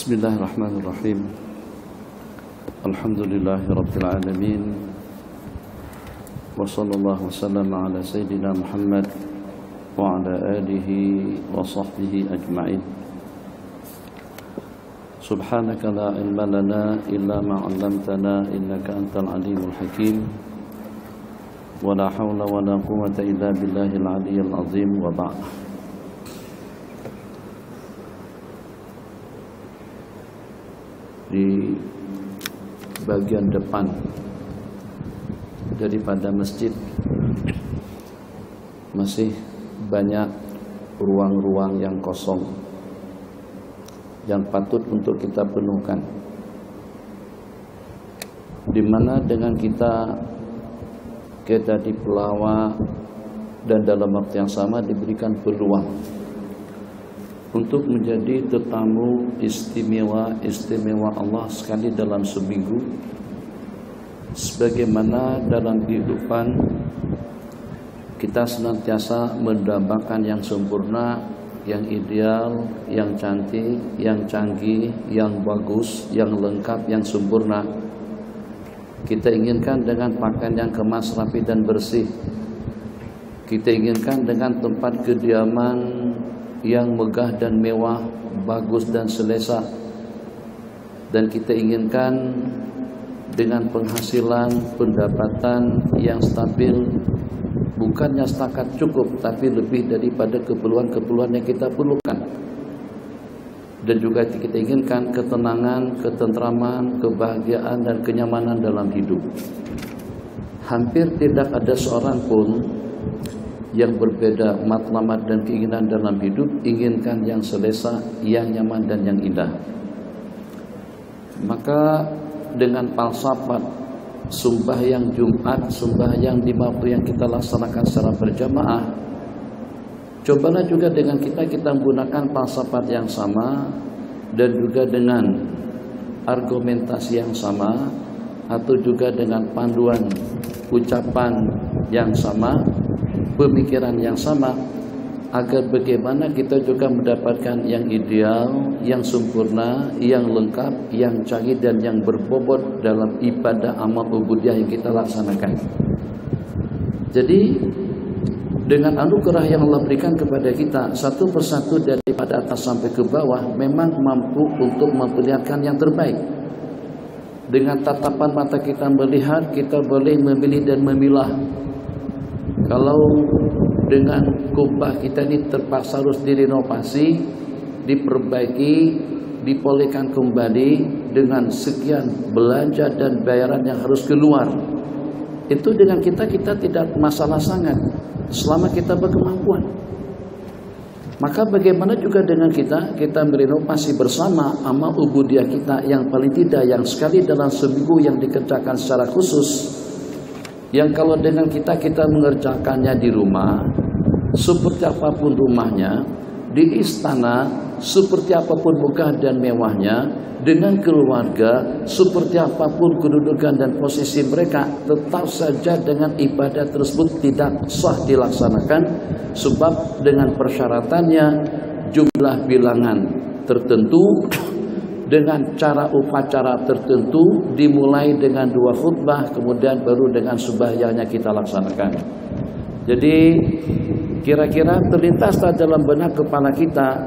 Bismillahirrahmanirrahim. Alhamdulillahirabbil alamin. Wa sallallahu wasallam ala sayyidina Muhammad wa ala alihi wa sahbihi ajma'in. Subhanaka la ilma lana illa ma 'allamtana innaka antal alimul hakim. Wa la hawla wa la quwwata illa billahil aliyyil azim wa ba'd. Di bagian depan daripada masjid masih banyak ruang-ruang yang kosong yang patut untuk kita penuhkan, di mana dengan kita dipelawak dan dalam waktu yang sama diberikan peluang untuk menjadi tetamu istimewa Allah sekali dalam seminggu, sebagaimana dalam kehidupan kita senantiasa mendambakan yang sempurna, yang ideal, yang cantik, yang canggih, yang bagus, yang lengkap, yang sempurna. Kita inginkan dengan pakaian yang kemas, rapi dan bersih. Kita inginkan dengan tempat kediaman yang megah dan mewah, bagus dan selesa. Dan kita inginkan dengan penghasilan, pendapatan yang stabil, bukannya setakat cukup, tapi lebih daripada keperluan-keperluan yang kita perlukan. Dan juga kita inginkan ketenangan, ketentraman, kebahagiaan dan kenyamanan dalam hidup. Hampir tidak ada seorang pun yang berbeda matlamat dan keinginan dalam hidup, inginkan yang selesa, yang nyaman dan yang indah. Maka dengan falsafat sembahyang Jumat, sembahyang di waktu yang kita laksanakan secara berjamaah, cobalah juga dengan kita menggunakan falsafat yang sama dan juga dengan argumentasi yang sama, atau juga dengan panduan ucapan yang sama, pemikiran yang sama, agar bagaimana kita juga mendapatkan yang ideal, yang sempurna, yang lengkap, yang canggih dan yang berbobot dalam ibadah amal ubudiyah yang kita laksanakan. Jadi dengan anugerah yang Allah berikan kepada kita, satu persatu daripada atas sampai ke bawah memang mampu untuk memperlihatkan yang terbaik. Dengan tatapan mata kita melihat, kita boleh memilih dan memilah. Kalau dengan kubah kita ini terpaksa harus direnovasi, diperbaiki, dipolehkan kembali dengan sekian belanja dan bayaran yang harus keluar, itu dengan kita tidak masalah sangat selama kita berkemampuan. Maka bagaimana juga dengan kita merenovasi bersama amal ubudiyah kita yang paling tidak yang sekali dalam seminggu yang dikerjakan secara khusus, yang kalau dengan kita mengerjakannya di rumah, seperti apapun rumahnya, di istana, seperti apapun megah dan mewahnya, dengan keluarga, seperti apapun kedudukan dan posisi mereka, tetap saja dengan ibadah tersebut tidak sah dilaksanakan, sebab dengan persyaratannya jumlah bilangan tertentu, dengan cara upacara tertentu, dimulai dengan 2 khutbah, kemudian baru dengan sembahyangnya kita laksanakan. Jadi kira-kira terlintas dalam benak kepala kita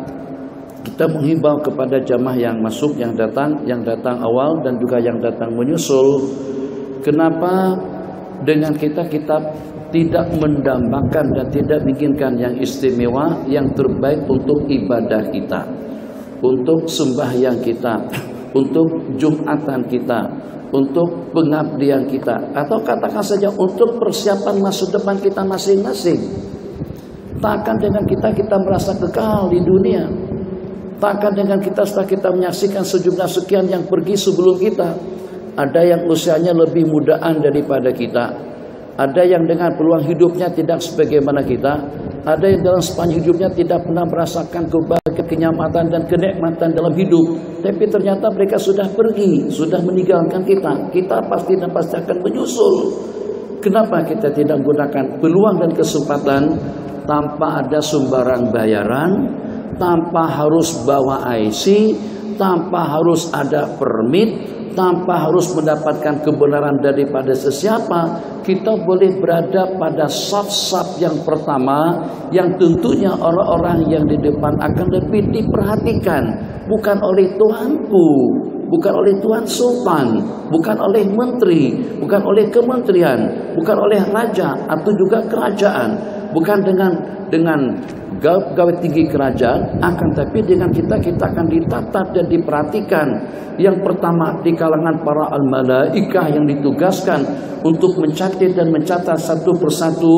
menghimbau kepada jamaah yang masuk, yang datang awal dan juga yang datang menyusul, kenapa dengan kita tidak mendambakan dan tidak menginginkan yang istimewa, yang terbaik untuk ibadah kita, untuk sembahyang kita, untuk Jumatan kita, untuk pengabdian kita, atau katakan saja untuk persiapan masa depan kita masing-masing. Takkan dengan kita merasa kekal di dunia. Takkan dengan kita setelah kita menyaksikan sejumlah sekian yang pergi sebelum kita, ada yang usianya lebih mudaan daripada kita, ada yang dengan peluang hidupnya tidak sebagaimana kita, ada yang dalam sepanjang hidupnya tidak pernah merasakan kebahagiaan, kenyamanan dan kenikmatan dalam hidup, tapi ternyata mereka sudah pergi, sudah meninggalkan kita. Kita pasti akan menyusul. Kenapa kita tidak menggunakan peluang dan kesempatan tanpa ada sembarang bayaran, tanpa harus bawa IC, tanpa harus ada permit, tanpa harus mendapatkan kebenaran daripada sesiapa. Kita boleh berada pada saf-saf yang pertama, yang tentunya orang-orang yang di depan akan lebih diperhatikan, bukan oleh tuanku, bukan oleh tuan sultan, bukan oleh menteri, bukan oleh kementerian, bukan oleh raja atau juga kerajaan, bukan dengan pegawai tinggi kerajaan, akan tapi dengan kita akan ditatap dan diperhatikan. Yang pertama di kalangan para al-malaikah yang ditugaskan untuk mencatat dan mencatat satu persatu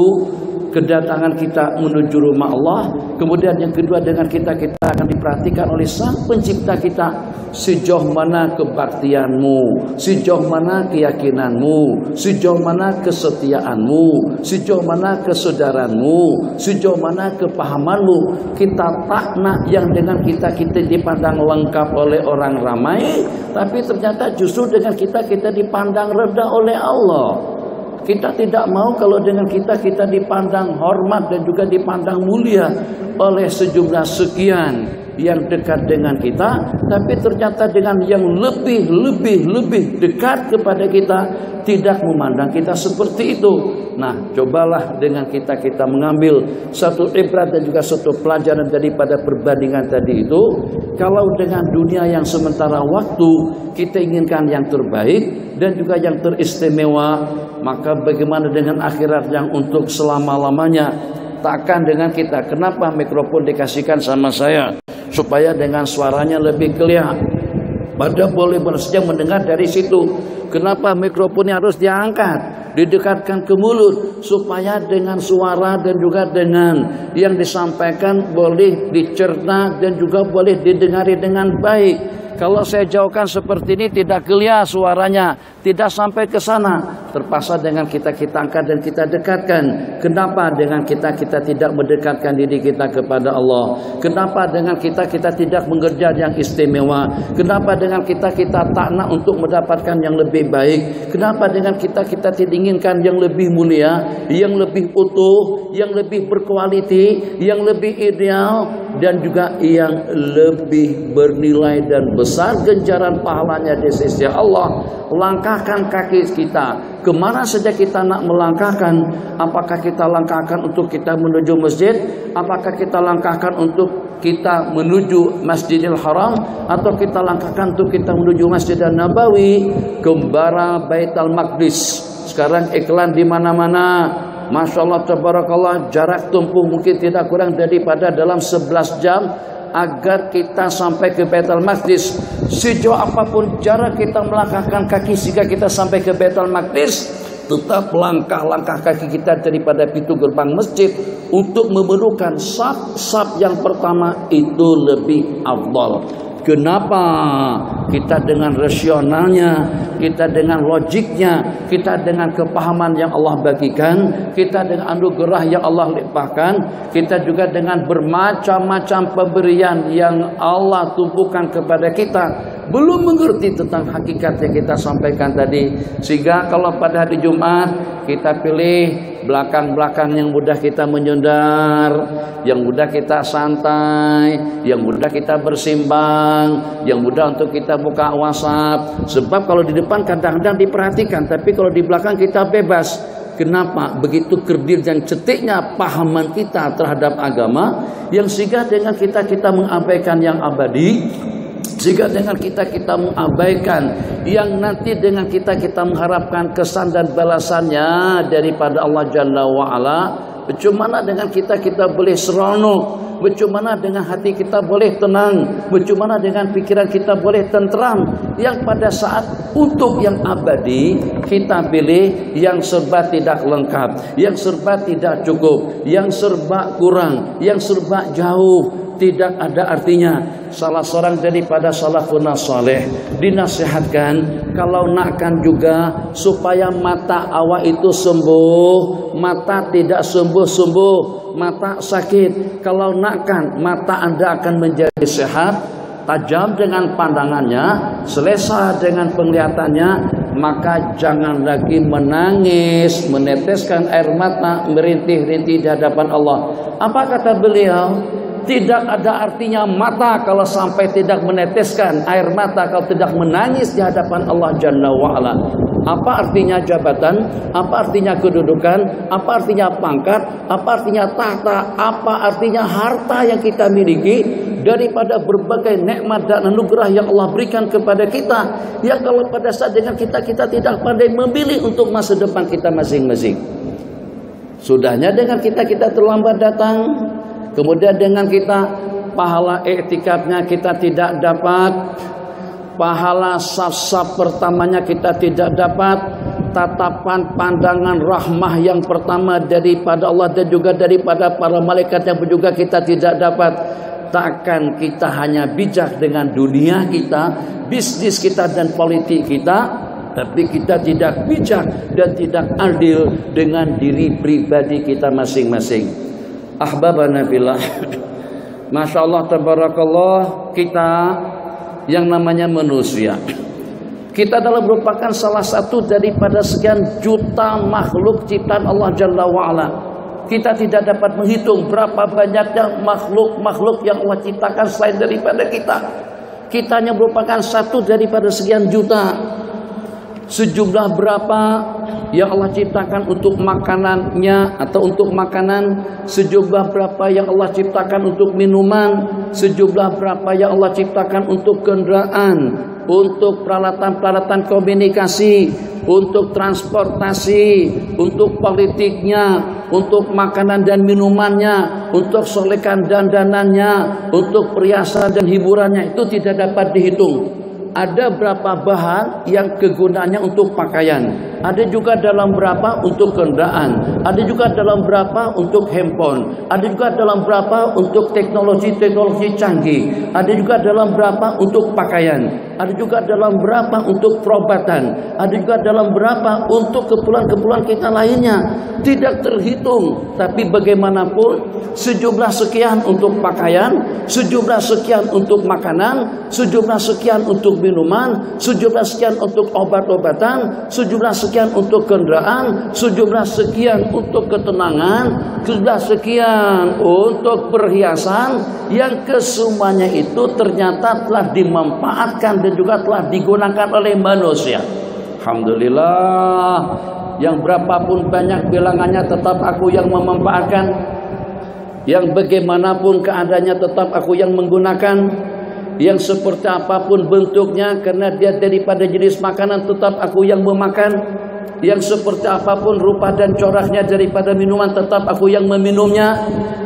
kedatangan kita menuju rumah Allah. Kemudian yang kedua dengan kita akan diperhatikan oleh Sang Pencipta kita, sejauh mana kebaktianmu, sejauh mana keyakinanmu, sejauh mana kesetiaanmu, sejauh mana kesaudaranmu, sejauh mana kepahamanmu. Kita tak nak yang dengan kita dipandang lengkap oleh orang ramai, tapi ternyata justru dengan kita dipandang rendah oleh Allah. Kita tidak mau kalau dengan kita dipandang hormat dan juga dipandang mulia oleh sejumlah sekian yang dekat dengan kita, tapi ternyata dengan yang lebih dekat kepada kita tidak memandang kita seperti itu. Nah, cobalah dengan kita mengambil satu ibrat dan juga satu pelajaran daripada perbandingan tadi itu. Kalau dengan dunia yang sementara waktu kita inginkan yang terbaik dan juga yang teristimewa, maka bagaimana dengan akhirat yang untuk selama-lamanya? Takkan dengan kita, kenapa mikrofon dikasihkan sama saya? Supaya dengan suaranya lebih clear. Pada boleh saja mendengar dari situ. Kenapa mikrofonnya harus diangkat, didekatkan ke mulut, supaya dengan suara dan juga dengan yang disampaikan boleh dicerna dan juga boleh didengari dengan baik. Kalau saya jauhkan seperti ini tidak clear suaranya, tidak sampai ke sana. Terpaksa dengan kita angkat dan kita dekatkan. Kenapa dengan kita tidak mendekatkan diri kita kepada Allah? Kenapa dengan kita tidak mengerjakan yang istimewa? Kenapa dengan kita tak nak untuk mendapatkan yang lebih baik? Kenapa dengan kita tidak inginkan yang lebih mulia, yang lebih utuh, yang lebih berkualiti, yang lebih ideal, dan juga yang lebih bernilai dan besar ganjaran pahalanya di sisi Allah? Langkahkan kaki kita kemana saja kita nak melangkahkan. Apakah kita langkahkan untuk kita menuju masjid? Apakah kita langkahkan untuk kita menuju Masjidil Haram? Atau kita langkahkan untuk kita menuju Masjidil Nabawi, kembara Baitul Maqdis? Sekarang iklan di mana-mana. Masya Allah, tabarakallah, jarak tempuh mungkin tidak kurang daripada dalam 11 jam agar kita sampai ke Baitul Maqdis. Sejauh apapun jarak kita melangkahkan kaki sehingga kita sampai ke Baitul Maqdis, tetap langkah-langkah kaki kita daripada pintu gerbang masjid untuk memerlukan saf yang pertama itu lebih afdal. Kenapa? Kita dengan rasionalnya, kita dengan logiknya, kita dengan kepahaman yang Allah bagikan, kita dengan anugerah yang Allah limpahkan, kita juga dengan bermacam-macam pemberian yang Allah tumpukan kepada kita, belum mengerti tentang hakikat yang kita sampaikan tadi. Sehingga kalau pada hari Jumat kita pilih belakang-belakang yang mudah kita menyundar, yang mudah kita santai, yang mudah kita bersimbang, yang mudah untuk kita buka WhatsApp. Sebab kalau di depan kadang-kadang diperhatikan, tapi kalau di belakang kita bebas. Kenapa? Begitu kerdil dan cetiknya pahaman kita terhadap agama, yang sehingga dengan kita mengabaikan yang abadi, jika dengan kita mengabaikan yang nanti dengan kita mengharapkan kesan dan balasannya daripada Allah Jalla wa'ala. Bagaimana dengan kita boleh seronok, bagaimana dengan hati kita boleh tenang, bagaimana dengan pikiran kita boleh tentram, yang pada saat untuk yang abadi kita pilih yang serba tidak lengkap, yang serba tidak cukup, yang serba kurang, yang serba jauh, tidak ada artinya. Salah seorang daripada salafun saleh dinasihatkan, kalau nakkan juga supaya mata awak itu sembuh, mata tidak sembuh-sembuh, mata sakit. Kalau nakkan mata Anda akan menjadi sehat, tajam dengan pandangannya, selesa dengan penglihatannya, maka jangan lagi menangis, meneteskan air mata, merintih-rintih di hadapan Allah. Apa kata beliau? Tidak ada artinya mata kalau sampai tidak meneteskan air mata, kalau tidak menangis di hadapan Allah Jalla wa'ala. Apa artinya jabatan? Apa artinya kedudukan? Apa artinya pangkat? Apa artinya tahta? Apa artinya harta yang kita miliki daripada berbagai nikmat dan anugerah yang Allah berikan kepada kita? Yang kalau pada saat dengan kita tidak pandai memilih untuk masa depan kita masing-masing. Sudahnya dengan kita terlambat datang, kemudian dengan kita pahala iktikafnya kita tidak dapat, pahala saf-saf pertamanya kita tidak dapat, tatapan pandangan rahmah yang pertama daripada Allah dan juga daripada para malaikat yang juga kita tidak dapat. Takkan kita hanya bijak dengan dunia kita, bisnis kita dan politik kita, tapi kita tidak bijak dan tidak adil dengan diri pribadi kita masing-masing. Ahbabana fillah. Masya Allah tabarakallah, kita yang namanya manusia, kita adalah merupakan salah satu daripada sekian juta makhluk ciptaan Allah Jalla wa'ala. Kita tidak dapat menghitung berapa banyaknya makhluk-makhluk yang Allah ciptakan selain daripada kita. Kita hanya merupakan satu daripada sekian juta. Sejumlah berapa yang Allah ciptakan untuk makanannya atau untuk makanan, sejumlah berapa yang Allah ciptakan untuk minuman, sejumlah berapa yang Allah ciptakan untuk kendaraan, untuk peralatan-peralatan komunikasi, untuk transportasi, untuk politiknya, untuk makanan dan minumannya, untuk solekan dandanannya, untuk perhiasan dan hiburannya, itu tidak dapat dihitung. Ada berapa bahan yang kegunaannya untuk pakaian, ada juga dalam berapa untuk kendaraan, ada juga dalam berapa untuk handphone, ada juga dalam berapa untuk teknologi canggih, ada juga dalam berapa untuk pakaian, ada juga dalam berapa untuk perobatan, ada juga dalam berapa untuk keperluan-keperluan kita lainnya. Tidak terhitung. Tapi bagaimanapun, sejumlah sekian untuk pakaian, sejumlah sekian untuk makanan, sejumlah sekian untuk minuman, sejumlah sekian untuk obat-obatan, sejumlah sekian untuk kendaraan, sejumlah sekian untuk ketenangan, sejumlah sekian untuk perhiasan, yang kesemuanya itu ternyata telah dimanfaatkan dan juga telah digunakan oleh manusia. Alhamdulillah, yang berapapun banyak bilangannya tetap aku yang memanfaatkan, yang bagaimanapun keadaannya tetap aku yang menggunakan, yang seperti apapun bentuknya karena dia daripada jenis makanan tetap aku yang memakan, yang seperti apapun rupa dan coraknya daripada minuman tetap aku yang meminumnya,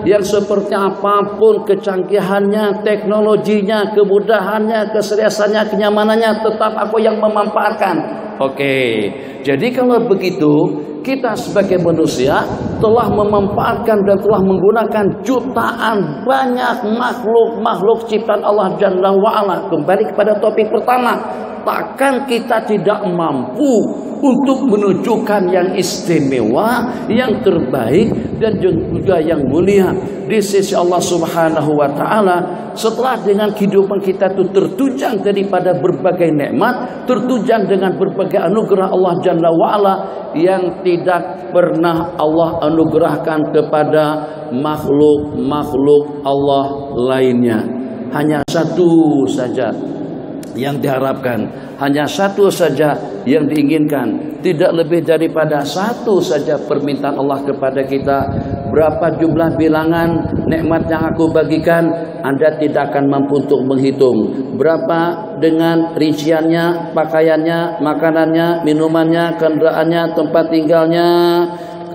yang seperti apapun kecanggihannya, teknologinya, kemudahannya, keseriusannya, kenyamanannya tetap aku yang memanfaatkan. Oke, jadi kalau begitu kita sebagai manusia telah memanfaatkan dan telah menggunakan jutaan banyak makhluk ciptaan Allah Jalla wa'ala. Kembali kepada topik pertama, takkan kita tidak mampu untuk menunjukkan yang istimewa, yang terbaik dan juga yang mulia di sisi Allah Subhanahu wa taala, setelah dengan kehidupan kita itu tertunjang daripada berbagai nikmat, tertunjang dengan berbagai anugerah Allah Jalla wa'ala yang tidak pernah Allah anugerahkan kepada makhluk-makhluk Allah lainnya. Hanya satu saja yang diharapkan, hanya satu saja yang diinginkan, tidak lebih daripada satu saja permintaan Allah kepada kita. Berapa jumlah bilangan nikmat yang aku bagikan, Anda tidak akan mampu untuk menghitung. Berapa dengan rinciannya, pakaiannya, makanannya, minumannya, kendaraannya, tempat tinggalnya,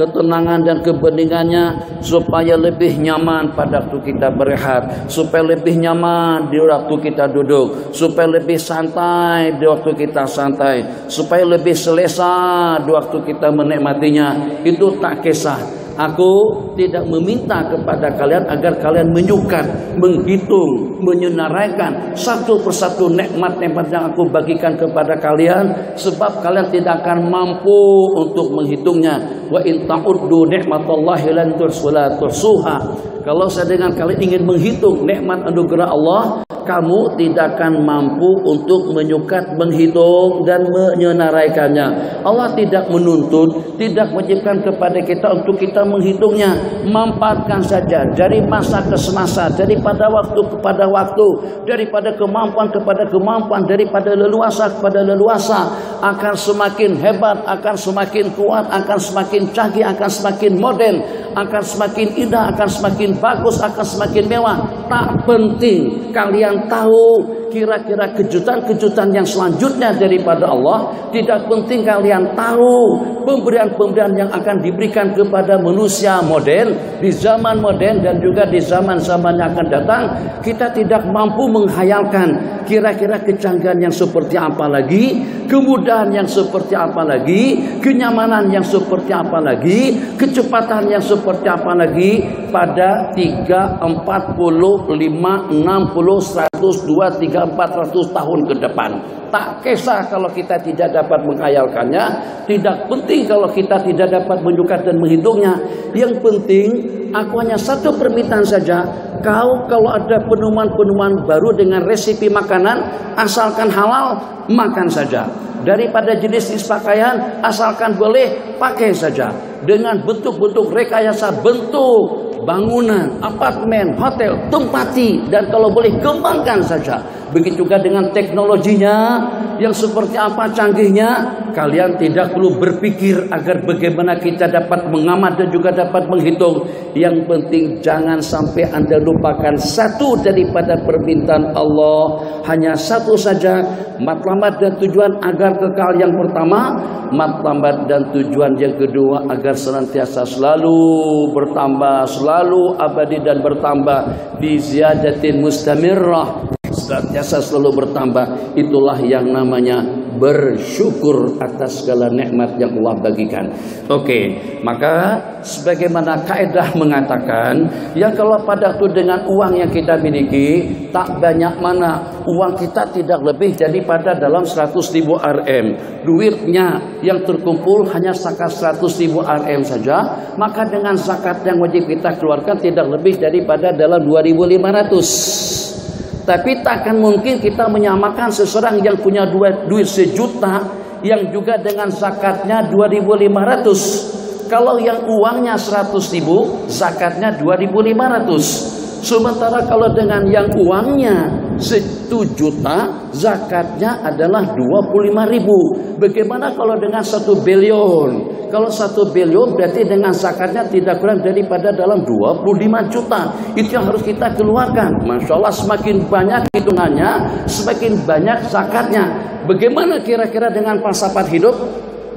ketenangan dan kebeningannya, supaya lebih nyaman pada waktu kita berehat, supaya lebih nyaman di waktu kita duduk, supaya lebih santai di waktu kita santai, supaya lebih selesa di waktu kita menikmatinya. Itu tak kisah. Aku tidak meminta kepada kalian agar kalian menyukat, menghitung, menyenaraikan satu persatu nikmat-nikmat yang aku bagikan kepada kalian, sebab kalian tidak akan mampu untuk menghitungnya. Wa in ta'uddu ni'matallahi lan tuhsuha. Kalau saya dengan kalian ingin menghitung nikmat anugerah Allah, kamu tidak akan mampu untuk menyukat, menghitung dan menyenaraikannya. Allah tidak menuntut, tidak menjibkan kepada kita untuk kita menghitungnya. Manfaatkan saja dari masa ke semasa, daripada waktu kepada waktu, daripada kemampuan kepada kemampuan, daripada leluasa kepada leluasa. Akan semakin hebat, akan semakin kuat, akan semakin canggih, akan semakin modern, akan semakin indah, akan semakin bagus, akan semakin mewah. Tak penting kalian tahu kira-kira kejutan-kejutan yang selanjutnya daripada Allah. Tidak penting kalian tahu pemberian-pemberian yang akan diberikan kepada manusia modern di zaman modern dan juga di zaman-zaman yang akan datang. Kita tidak mampu menghayalkan kira-kira kecanggihan yang seperti apa lagi, kemudahan yang seperti apa lagi, kenyamanan yang seperti apa lagi, kecepatan yang seperti apa lagi pada 3, 40, 5, 60, 100, 2, 3, 400 tahun ke depan. Tak kisah kalau kita tidak dapat menghayalkannya, tidak penting kalau kita tidak dapat menyukat dan menghitungnya. Yang penting, aku hanya satu permintaan saja. Kau kalau ada penemuan-penemuan baru dengan resipi makanan, asalkan halal, makan saja. Daripada jenis pakaian, asalkan boleh, pakai saja. Dengan bentuk-bentuk rekayasa bentuk bangunan, apartemen, hotel, tempati, dan kalau boleh kembangkan saja. Begitu juga dengan teknologinya yang seperti apa canggihnya. Kalian tidak perlu berpikir agar bagaimana kita dapat mengamat dan juga dapat menghitung. Yang penting jangan sampai Anda lupakan satu daripada permintaan Allah. Hanya satu saja, matlamat dan tujuan agar kekal yang pertama, matlamat dan tujuan yang kedua agar senantiasa selalu bertambah, selalu abadi dan bertambah, bi ziyadatin mustamirrah, senantiasa selalu bertambah. Itulah yang namanya bersyukur atas segala nikmat yang Allah bagikan. Oke, maka sebagaimana kaidah mengatakan, ya kalau pada waktu dengan uang yang kita miliki tak banyak mana, uang kita tidak lebih daripada dalam 100.000 Rm. Duitnya yang terkumpul hanya zakat 100.000 Rm saja, maka dengan zakat yang wajib kita keluarkan tidak lebih daripada dalam 2.500. Tapi takkan mungkin kita menyamakan seseorang yang punya duit 1 juta yang juga dengan zakatnya 2.500. Kalau yang uangnya 100.000, zakatnya 2.500. Sementara kalau dengan yang uangnya 1 juta, zakatnya adalah 25.000. Bagaimana kalau dengan 1 billion? Kalau 1 billion berarti dengan zakatnya tidak kurang daripada dalam 25 juta. Itu yang harus kita keluarkan. Masya Allah, semakin banyak hitungannya, semakin banyak zakatnya. Bagaimana kira-kira dengan falsafat hidup?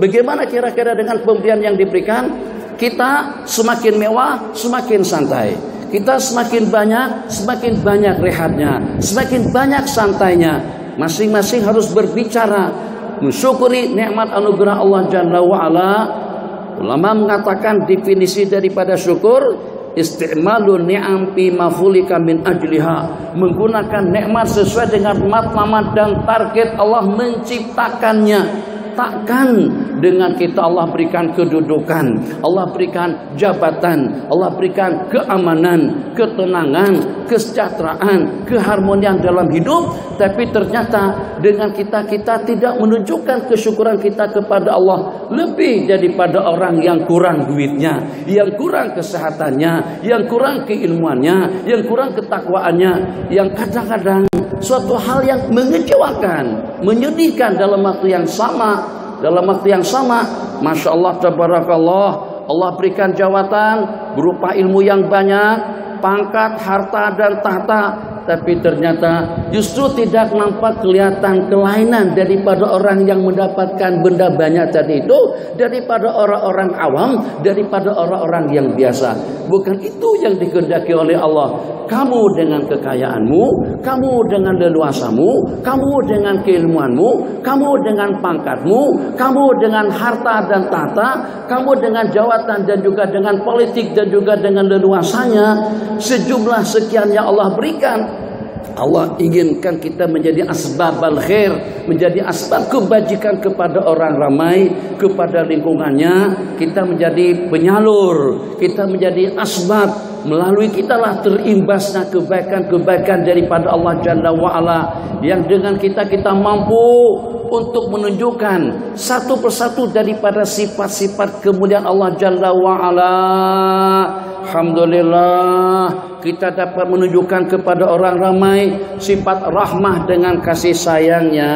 Bagaimana kira-kira dengan pemberian yang diberikan? Kita semakin mewah, semakin santai. Kita semakin banyak rehatnya, semakin banyak santainya. Masing-masing harus berbicara, mensyukuri nikmat anugerah Allah Jalla wa'ala. Ulama mengatakan definisi daripada syukur, isti'malun ni'am fi mafulika min ajliha, menggunakan nikmat sesuai dengan matlamat dan target Allah menciptakannya. Takkan dengan kita Allah berikan kedudukan, Allah berikan jabatan, Allah berikan keamanan, ketenangan, kesejahteraan, keharmonian dalam hidup, tapi ternyata dengan kita tidak menunjukkan kesyukuran kita kepada Allah lebih daripada orang yang kurang duitnya, yang kurang kesehatannya, yang kurang keilmuannya, yang kurang ketakwaannya, yang kadang-kadang suatu hal yang mengecewakan, menyedihkan dalam waktu yang sama. Masya Allah, tabarakallah, Allah berikan jawatan berupa ilmu yang banyak, pangkat, harta dan tahta, tapi ternyata justru tidak nampak kelihatan kelainan daripada orang yang mendapatkan benda banyak tadi itu, daripada orang-orang awam, daripada orang-orang yang biasa. Bukan itu yang dikehendaki oleh Allah. Kamu dengan kekayaanmu, kamu dengan leluasamu, kamu dengan keilmuanmu, kamu dengan pangkatmu, kamu dengan harta dan tahta, kamu dengan jawatan dan juga dengan politik dan juga dengan leluasanya, sejumlah sekian yang Allah berikan. Allah inginkan kita menjadi asbabal khair, menjadi asbab kebajikan kepada orang ramai, kepada lingkungannya. Kita menjadi penyalur, kita menjadi asbab melalui kitalah terimbasnya kebaikan-kebaikan daripada Allah Jalla wa'ala, yang dengan kita mampu untuk menunjukkan satu persatu daripada sifat-sifat kemuliaan Allah Jalla wa'ala. Alhamdulillah, kita dapat menunjukkan kepada orang ramai sifat rahmah dengan kasih sayangnya,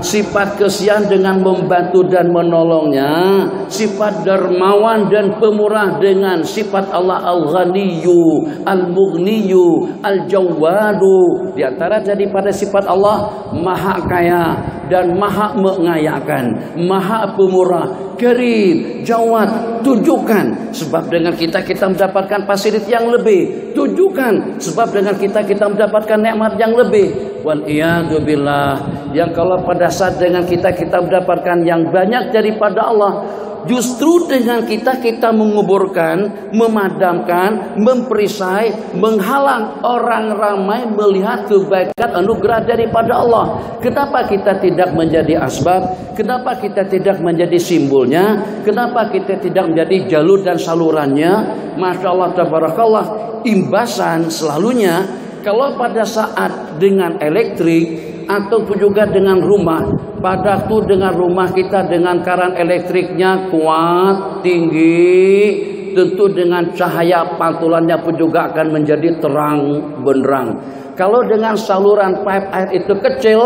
sifat kesian dengan membantu dan menolongnya, sifat dermawan dan pemurah dengan sifat Allah Al-Ghaniyyu, Al-Mughniyu, Al-Jawwadu. Di antara daripada sifat Allah Maha Kaya dan Maha Mengayakan, Maha Pemurah, Karim, Jawad. Tunjukkan sebab dengan kita mendapatkan fasilitas yang lebih. Tunjukkan sebab dengan kita mendapatkan nikmat yang lebih. Wal iyadu billah, yang kalau pada saat dengan kita mendapatkan yang banyak daripada Allah, justru dengan kita menguburkan, memadamkan, memperisai, menghalang orang ramai melihat kebaikan anugerah daripada Allah. Kenapa kita tidak menjadi asbab? Kenapa kita tidak menjadi simbolnya? Kenapa kita tidak menjadi jalur dan salurannya? Masya Allah, tabarakallah. Imbasan selalunya kalau pada saat dengan elektrik ataupun juga dengan rumah, pada waktu dengan rumah kita dengan karan elektriknya kuat, tinggi, tentu dengan cahaya pantulannya pun juga akan menjadi terang benderang. Kalau dengan saluran pipe air itu kecil,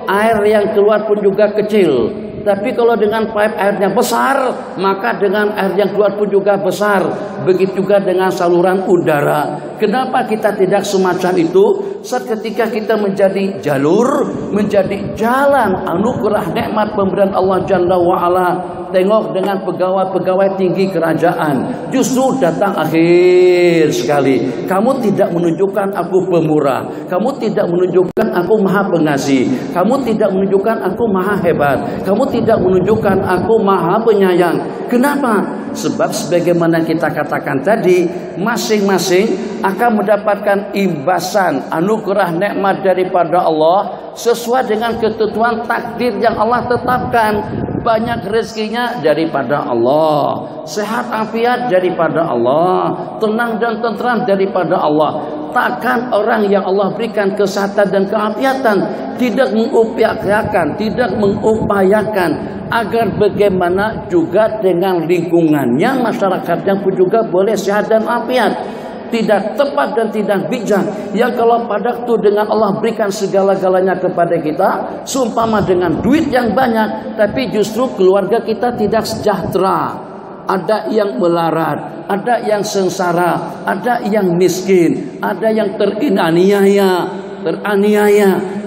air yang keluar pun juga kecil. Tapi kalau dengan pipe airnya besar, maka dengan air yang keluar pun juga besar. Begitu juga dengan saluran udara. Kenapa kita tidak semacam itu? Saat ketika kita menjadi jalur, menjadi jalan anugerah nikmat pemberian Allah Jalla wa'ala. Tengok dengan pegawai-pegawai tinggi kerajaan, justru datang akhir sekali. Kamu tidak menunjukkan aku pemurah, kamu tidak menunjukkan aku maha pengasih, kamu tidak menunjukkan aku maha hebat, kamu tidak menunjukkan aku maha penyayang. Kenapa? Sebab sebagaimana kita katakan tadi, masing-masing akan mendapatkan imbasan anugerah nikmat daripada Allah sesuai dengan ketentuan takdir yang Allah tetapkan. Banyak rezekinya daripada Allah, sehat afiat daripada Allah, tenang dan tentram daripada Allah. Takkan orang yang Allah berikan kesehatan dan keafiatan tidak mengupayakan, tidak mengupayakan agar bagaimana juga dengan lingkungannya, masyarakatnya pun juga boleh sehat dan afiat. Tidak tepat dan tidak bijak yang kalau pada waktu dengan Allah berikan segala-galanya kepada kita, seumpama dengan duit yang banyak, tapi justru keluarga kita tidak sejahtera. Ada yang melarat, ada yang sengsara, ada yang miskin, ada yang teraniaya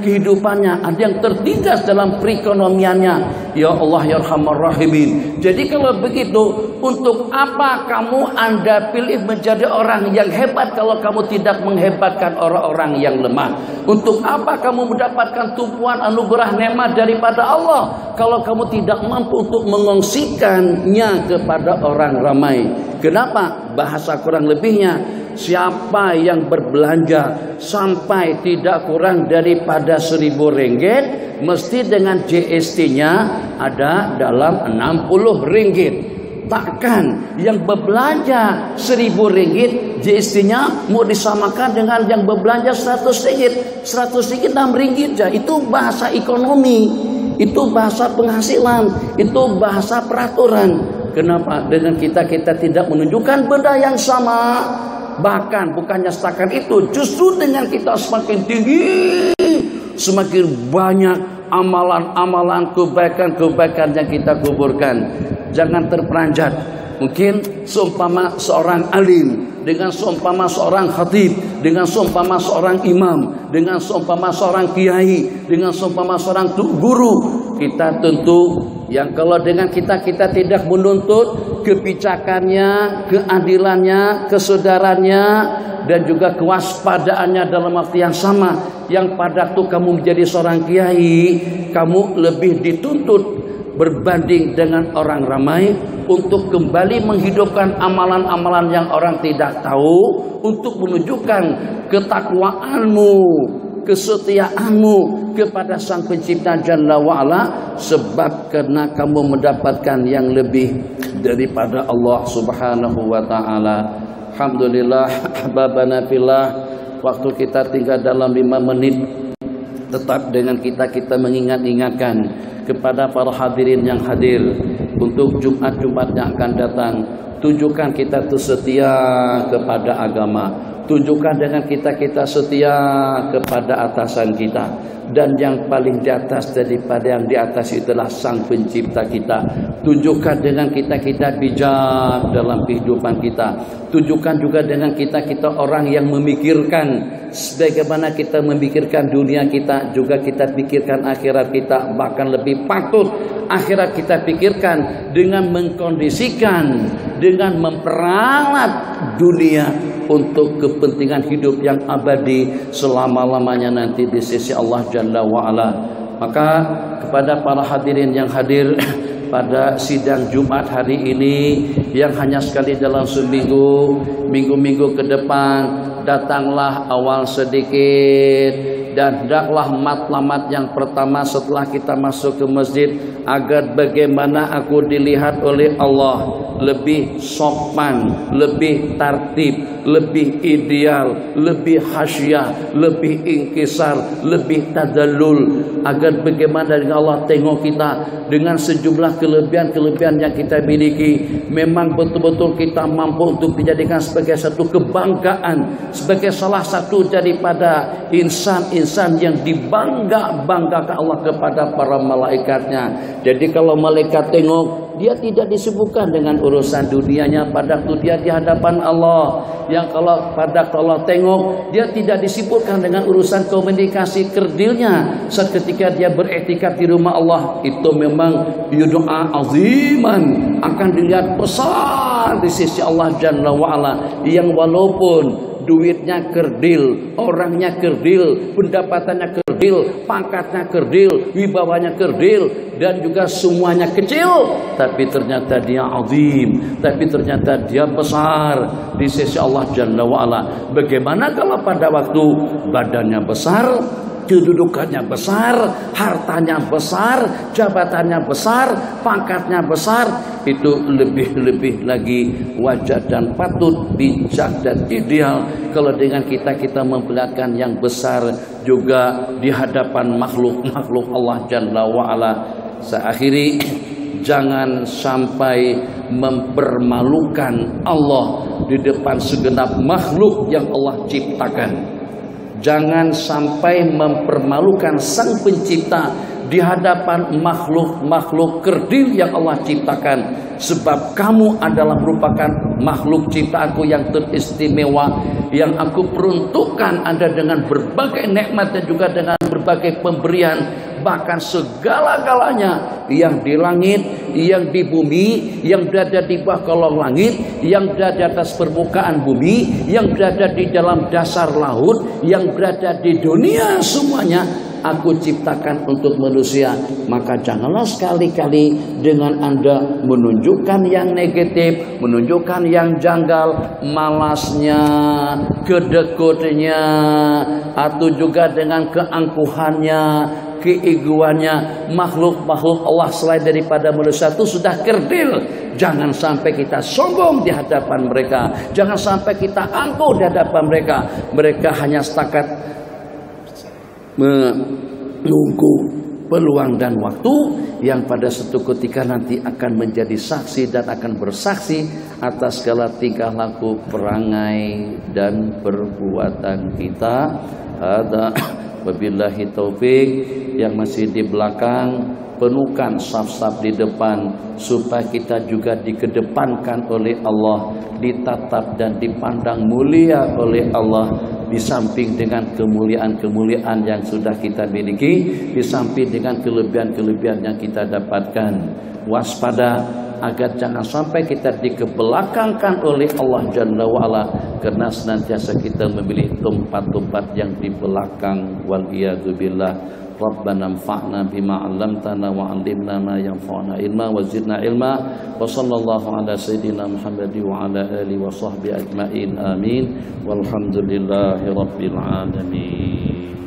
kehidupannya, ada yang tertindas dalam perekonomiannya. Ya Allah ya Arhamar Rahimin. Jadi kalau begitu, untuk apa Anda pilih menjadi orang yang hebat kalau kamu tidak menghebatkan orang-orang yang lemah? Untuk apa kamu mendapatkan tumpuan anugerah nikmat daripada Allah kalau kamu tidak mampu untuk mengongsikannya kepada orang ramai? Kenapa? Bahasa kurang lebihnya, siapa yang berbelanja sampai tidak kurang daripada 1.000 ringgit, mesti dengan GST-nya ada dalam 60 ringgit. Takkan yang berbelanja 1.000 ringgit GST-nya mau disamakan dengan yang berbelanja 100 ringgit. 100 ringgit 6 ringgit aja. Itu bahasa ekonomi, itu bahasa penghasilan, itu bahasa peraturan. Kenapa? Dengan kita tidak menunjukkan benda yang sama. Bahkan bukannya setakat itu, justru dengan kita semakin tinggi, semakin banyak amalan-amalan kebaikan-kebaikan yang kita kuburkan. Jangan terperanjat. Mungkin seumpama seorang alim, dengan seumpama seorang khatib, dengan seumpama seorang imam, dengan seumpama seorang kiai, dengan seumpama seorang guru, kita tentu yang kalau dengan kita tidak menuntut kebijakannya, keadilannya, kesaudaranya, dan juga kewaspadaannya dalam waktu yang sama. Yang pada waktu kamu menjadi seorang kiai, kamu lebih dituntut berbanding dengan orang ramai untuk kembali menghidupkan amalan-amalan yang orang tidak tahu, untuk menunjukkan ketakwaanmu, kesetiaanmu kepada Sang Pencipta Jalla wa'ala, sebab karena kamu mendapatkan yang lebih daripada Allah Subhanahu wa ta'ala. Alhamdulillah, ahbabana fillah, waktu kita tinggal dalam 5 menit. Tetap dengan kita mengingat-ingatkan kepada para hadirin yang hadir untuk Jumat-Jumat yang akan datang. Tunjukkan kita itu setia kepada agama. Tunjukkan dengan kita setia kepada atasan kita. Dan yang paling di atas daripada yang di atas itulah Sang Pencipta kita. Tunjukkan dengan kita bijak dalam kehidupan kita. Tunjukkan juga dengan kita orang yang memikirkan sebagaimana kita memikirkan dunia kita, juga kita pikirkan akhirat kita. Bahkan lebih patut akhirat kita pikirkan dengan mengkondisikan, dengan memperalat dunia untuk kepentingan hidup yang abadi selama-lamanya nanti di sisi Allah Jalla wa'ala. Maka kepada para hadirin yang hadir pada sidang Jumat hari ini yang hanya sekali dalam seminggu, minggu-minggu ke depan, datanglah awal sedikit dan hendaklah matlamat yang pertama setelah kita masuk ke masjid, agar bagaimana aku dilihat oleh Allah lebih sopan, lebih tertib, lebih ideal, lebih hasyah, lebih inkisar, lebih tadallul, agar bagaimana dengan Allah tengok kita dengan sejumlah kelebihan-kelebihan yang kita miliki, memang betul-betul kita mampu untuk dijadikan sebagai satu kebanggaan, sebagai salah satu daripada insan-insan yang dibangga-banggakan Allah kepada para malaikatnya. Jadi kalau malaikat tengok, dia tidak disibukkan dengan urusan dunianya pada waktu dia di hadapan Allah. Yang kalau pada Allah tengok, dia tidak disibukkan dengan urusan komunikasi kerdilnya seketika dia beriktikaf di rumah Allah. Itu memang yud'a aziman, akan dilihat besar di sisi Allah Jalla wa'ala, yang walaupun duitnya kerdil, orangnya kerdil, pendapatannya kerdil, pangkatnya kerdil, wibawanya kerdil, dan juga semuanya kecil, tapi ternyata dia azim, tapi ternyata dia besar di sisi Allah Jalla wa'ala. Bagaimana kalau pada waktu badannya besar, kedudukannya besar, hartanya besar, jabatannya besar, pangkatnya besar, itu lebih lagi wajar dan patut, bijak dan ideal kalau dengan kita memperlihatkan yang besar juga di hadapan makhluk Allah Jalla wa'ala. Saya akhiri, jangan sampai mempermalukan Allah di depan segenap makhluk yang Allah ciptakan. Jangan sampai mempermalukan Sang Pencipta di hadapan makhluk-makhluk kerdil yang Allah ciptakan. Sebab kamu adalah merupakan makhluk ciptaanku yang teristimewa, yang aku peruntukkan Anda dengan berbagai nikmat dan juga dengan berbagai pemberian. Bahkan segala-galanya yang di langit, yang di bumi, yang berada di bawah kolong langit, yang berada di atas permukaan bumi, yang berada di dalam dasar laut, yang berada di dunia, semuanya aku ciptakan untuk manusia. Maka janganlah sekali-kali dengan Anda menunjukkan yang negatif, menunjukkan yang janggal, malasnya, kedekutnya, atau juga dengan keangkuhannya, keegoannya. Makhluk-makhluk Allah selain daripada manusia itu sudah kerdil. Jangan sampai kita sombong di hadapan mereka, jangan sampai kita angkuh di hadapan mereka. Mereka hanya setakat menunggu peluang dan waktu yang pada suatu ketika nanti akan menjadi saksi dan akan bersaksi atas segala tingkah laku, perangai dan perbuatan kita. Ada wabillahi taufik. Yang masih di belakang, penuhkan saf-saf di depan supaya kita juga dikedepankan oleh Allah, ditatap dan dipandang mulia oleh Allah, di samping dengan kemuliaan-kemuliaan yang sudah kita miliki, di samping dengan kelebihan-kelebihan yang kita dapatkan. Waspada agar jangan sampai kita dikebelakangkan oleh Allah Jalla wa'ala, karena senantiasa kita memilih tempat-tempat yang di belakang. Wal'iyadzubillah. Rabbana anfa'na bima 'allamtana wa 'allimna ma yanfa'una ilma wa zidna ilma. Wa sallallahu ala sayyidina Muhammad wa ala alihi wa sahbihi ajma'in. Amin. Walhamdulillahi rabbil alamin.